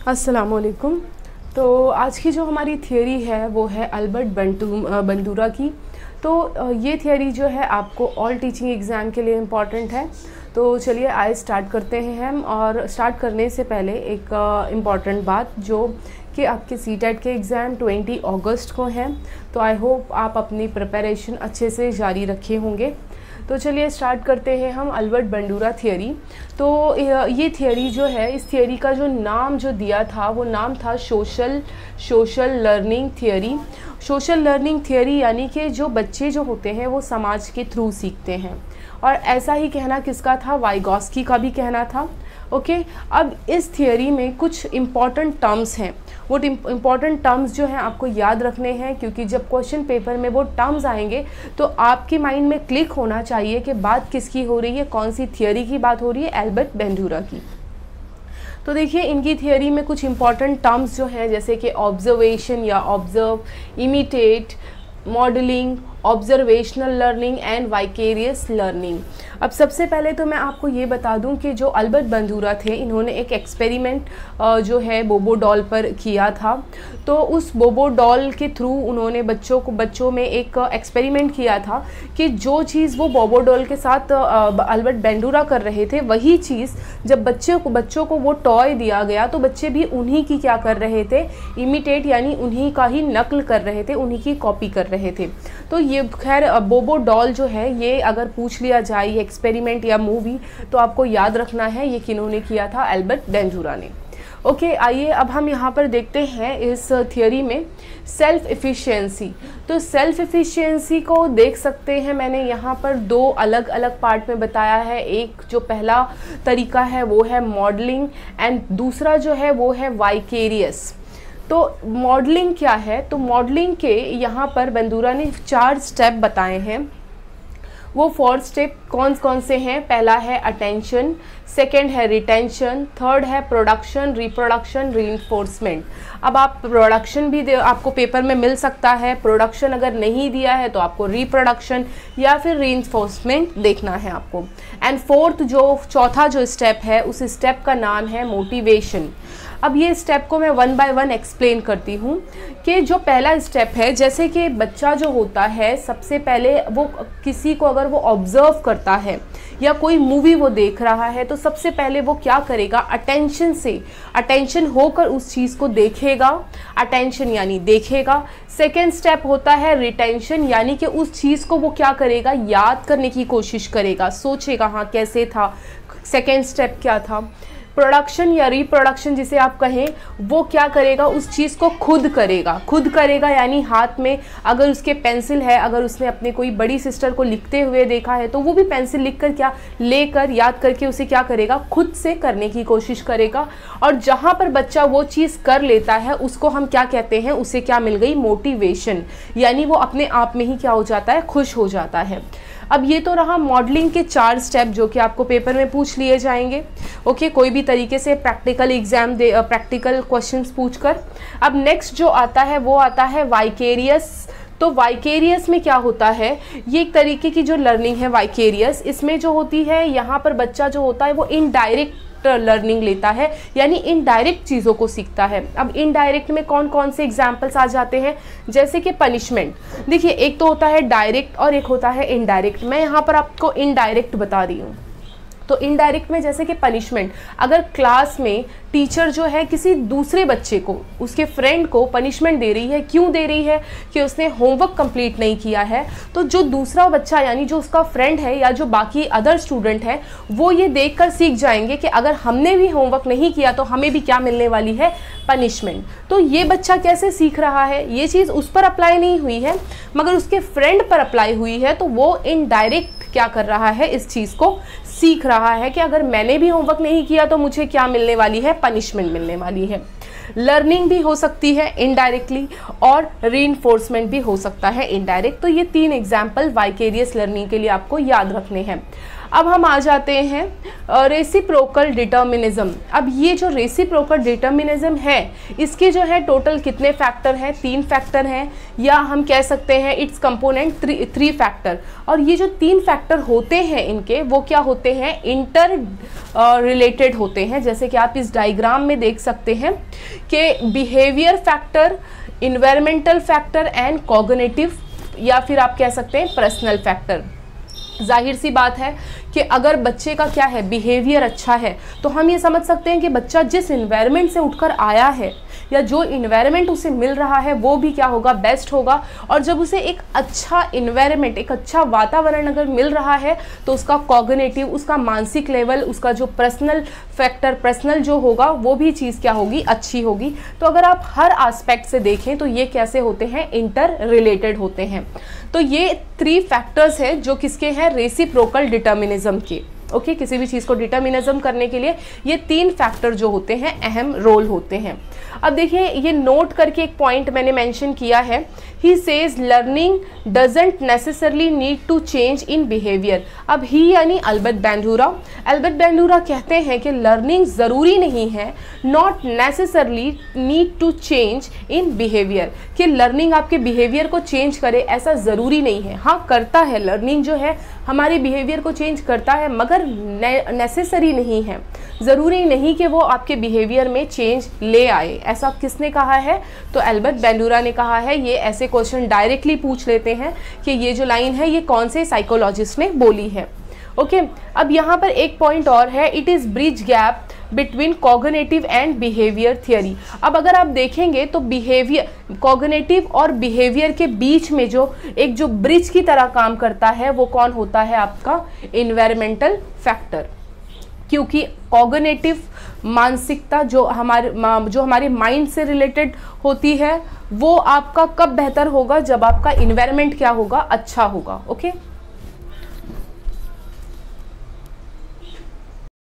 अस्सलामुअलैकुम। तो आज की जो हमारी थियरी है वो है अल्बर्ट बंडूरा की। तो ये थियरी जो है आपको ऑल टीचिंग एग्ज़ाम के लिए इम्पॉर्टेंट है। तो चलिए आइए स्टार्ट करते हैं हम। और स्टार्ट करने से पहले एक इम्पॉर्टेंट बात जो कि आपके सीटेट के एग्ज़ाम 20 अगस्त को हैं। तो आई होप आप अपनी प्रिपरेशन अच्छे से जारी रखे होंगे। तो चलिए स्टार्ट करते हैं हम अल्बर्ट बंडूरा थियरी। तो ये थियरी जो है, इस थियरी का जो नाम जो दिया था वो नाम था social learning theory. Social learning theory यानी कि जो बच्चे जो होते हैं वो समाज के थ्रू सीखते हैं। और ऐसा ही कहना किसका था? वाइगॉस्की का भी कहना था। ओके, अब इस थियरी में कुछ इम्पॉर्टेंट टर्म्स हैं। वो इम्पॉर्टेंट टर्म्स जो हैं आपको याद रखने हैं, क्योंकि जब क्वेश्चन पेपर में वो टर्म्स आएंगे तो आपके माइंड में क्लिक होना चाहिए कि बात किसकी हो रही है, कौन सी थियरी की बात हो रही है? अल्बर्ट बंडूरा की। तो देखिए इनकी थियरी में कुछ इम्पॉर्टेंट टर्म्स जो हैं, जैसे कि ऑब्जर्वेशन या observe, imitate, modelling, observational learning and vicarious learning. अब सबसे पहले तो मैं आपको ये बता दूं कि जो अल्बर्ट बंडूरा थे, इन्होंने एक एक्सपेरिमेंट जो है बोबो डॉल पर किया था। तो उस बोबो डॉल के थ्रू उन्होंने बच्चों में एक एक्सपेरिमेंट किया था कि जो चीज़ वो बोबो डॉल के साथ अल्बर्ट बंडूरा कर रहे थे, वही चीज़ जब बच्चों को वो टॉय दिया गया तो बच्चे भी उन्हीं की क्या कर रहे थे? इमिटेट, यानी उन्हीं का ही नकल कर रहे थे, उन्हीं की कॉपी कर रहे थे। तो ये खैर बोबो डॉल जो है, ये अगर पूछ लिया जाए ये एक्सपेरिमेंट या मूवी, तो आपको याद रखना है ये किन्होंने किया था? अल्बर्ट बंडूरा ने। ओके, आइए अब हम यहाँ पर देखते हैं इस थियरी में सेल्फ एफिशिएंसी। तो सेल्फ एफिशिएंसी को देख सकते हैं, मैंने यहाँ पर दो अलग अलग पार्ट में बताया है। एक जो पहला तरीका है वो है मॉडलिंग एंड दूसरा जो है वो है वाइकेरियस। तो मॉडलिंग क्या है? तो मॉडलिंग के यहाँ पर बंडूरा ने 4 स्टेप बताए हैं। वो 4 स्टेप कौन कौन से हैं? पहला है अटेंशन, सेकंड है रिटेंशन, थर्ड है प्रोडक्शन, रिप्रोडक्शन, रीइंफोर्समेंट। अब आप प्रोडक्शन भी आपको पेपर में मिल सकता है, प्रोडक्शन अगर नहीं दिया है तो आपको रिप्रोडक्शन या फिर रीइंफोर्समेंट देखना है आपको। एंड चौथा जो स्टेप है, उस स्टेप का नाम है मोटिवेशन। अब ये स्टेप को मैं 1 बाय 1 एक्सप्लेन करती हूँ कि जो पहला स्टेप है, जैसे कि बच्चा जो होता है, सबसे पहले वो किसी को अगर वो ऑब्जर्व करता है या कोई मूवी वो देख रहा है तो सबसे पहले वो क्या करेगा? अटेंशन होकर उस चीज़ को देखेगा। अटेंशन यानी देखेगा। सेकेंड स्टेप होता है रिटेंशन, यानी कि उस चीज़ को वो क्या करेगा? याद करने की कोशिश करेगा, सोचेगा हाँ कैसे था, सेकेंड स्टेप क्या था। प्रोडक्शन या रिप्रोडक्शन जिसे आप कहें, वो क्या करेगा? उस चीज़ को खुद करेगा यानी हाथ में अगर उसके पेंसिल है, अगर उसने अपने कोई बड़ी सिस्टर को लिखते हुए देखा है तो वो भी पेंसिल लेकर याद करके उसे क्या करेगा? खुद से करने की कोशिश करेगा। और जहाँ पर बच्चा वो चीज़ कर लेता है उसको हम क्या कहते हैं? उसे क्या मिल गई? मोटिवेशन, यानी वो अपने आप में ही क्या हो जाता है? खुश हो जाता है। अब ये तो रहा मॉडलिंग के 4 स्टेप जो कि आपको पेपर में पूछ लिए जाएंगे। ओके, कोई भी तरीके से प्रैक्टिकल क्वेश्चंस पूछकर। अब नेक्स्ट जो आता है वो आता है वाइकेरियस। तो वाइकेरियस में क्या होता है? ये एक तरीके की जो लर्निंग है वाइकेरियस, इसमें जो होती है यहाँ पर बच्चा जो होता है वो इनडायरेक्ट लर्निंग लेता है, यानी इनडायरेक्ट चीज़ों को सीखता है। अब इनडायरेक्ट में कौन कौन से एग्जाम्पल्स आ जाते हैं? जैसे कि पनिशमेंट। देखिए एक तो होता है डायरेक्ट और एक होता है इनडायरेक्ट। मैं यहाँ पर आपको इनडायरेक्ट बता रही हूँ। तो इनडायरेक्ट में जैसे कि पनिशमेंट, अगर क्लास में टीचर जो है किसी दूसरे बच्चे को, उसके फ्रेंड को पनिशमेंट दे रही है, क्यों दे रही है? कि उसने होमवर्क कंप्लीट नहीं किया है। तो जो दूसरा बच्चा यानी जो उसका फ्रेंड है या जो बाकी अदर स्टूडेंट है, वो ये देखकर सीख जाएंगे कि अगर हमने भी होमवर्क नहीं किया तो हमें भी क्या मिलने वाली है? पनिशमेंट। तो ये बच्चा कैसे सीख रहा है? ये चीज़ उस पर अप्लाई नहीं हुई है मगर उसके फ्रेंड पर अप्लाई हुई है, तो वो इनडायरेक्ट क्या कर रहा है? इस चीज़ को सीख रहा है कि अगर मैंने भी होमवर्क नहीं किया तो मुझे क्या मिलने वाली है? पनिशमेंट मिलने वाली है। लर्निंग भी हो सकती है इनडायरेक्टली और रीइंफोर्समेंट भी हो सकता है इनडायरेक्ट। तो ये 3 एग्जाम्पल वाइकेरियस लर्निंग के लिए आपको याद रखने हैं। अब हम आ जाते हैं रेसिप्रोकल डिटर्मिनिज्म। अब ये जो रेसिप्रोकल डिटर्मिनिज्म है, इसके जो है टोटल कितने फैक्टर हैं? 3 फैक्टर हैं, या हम कह सकते हैं इट्स कंपोनेंट 3 फैक्टर। और ये जो 3 फैक्टर होते हैं इनके, वो क्या होते हैं? इंटर रिलेटेड होते हैं। जैसे कि आप इस डायग्राम में देख सकते हैं कि behaviour factor, environmental factor and cognitive, या फिर आप कह सकते हैं पर्सनल फैक्टर। जाहिर सी बात है कि अगर बच्चे का क्या है, बिहेवियर अच्छा है, तो हम ये समझ सकते हैं कि बच्चा जिस इन्वायरमेंट से उठकर आया है या जो इन्वायरमेंट उसे मिल रहा है वो भी क्या होगा? बेस्ट होगा। और जब उसे एक अच्छा इन्वायरमेंट, एक अच्छा वातावरण अगर मिल रहा है, तो उसका कॉग्निटिव, उसका मानसिक लेवल, उसका जो पर्सनल फैक्टर, पर्सनल जो होगा, वो भी चीज़ क्या होगी? अच्छी होगी। तो अगर आप हर एस्पेक्ट से देखें तो ये कैसे होते हैं? इंटर रिलेटेड होते हैं। तो ये 3 फैक्टर्स हैं जो किसके हैं? रेसिप्रोकल डिटर्मिनिज्म के। ओके, किसी भी चीज़ को डिटर्मिनिज्म करने के लिए ये 3 फैक्टर जो होते हैं अहम रोल होते हैं। अब देखिए, ये नोट करके एक पॉइंट मैंने मेंशन किया है। He says learning doesn't necessarily need to change in behaviour. अब ही यानी अल्बर्ट बैंडूरा। अल्बर्ट बैंडूरा कहते हैं कि लर्निंग ज़रूरी नहीं है, not necessarily need to change in behaviour, कि लर्निंग आपके बिहेवियर को चेंज करे, ऐसा ज़रूरी नहीं है। हाँ, करता है, लर्निंग जो है हमारे बिहेवियर को चेंज करता है, मगर नेसेसरी नहीं है, ज़रूरी नहीं कि वो आपके बिहेवियर में चेंज ले आए। ऐसा किसने कहा है? तो अल्बर्ट बैंडूरा ने कहा है। ये ऐसे क्वेश्चन डायरेक्टली पूछ लेते हैं कि ये जो लाइन है ये कौन से साइकोलॉजिस्ट ने बोली है। ओके, अब यहाँ पर एक पॉइंट और है, it is bridge gap between cognitive and behaviour theory. अब अगर आप देखेंगे तो बिहेवियर, कॉग्निटिव और बिहेवियर के बीच में जो एक जो ब्रिज की तरह काम करता है, वो कौन होता है? आपका इन्वायरमेंटल फैक्टर। क्योंकि कॉग्निटिव मानसिकता जो हमारे माइंड से रिलेटेड होती है, वो आपका कब बेहतर होगा? जब आपका इन्वायरमेंट क्या होगा? अच्छा होगा। ओके।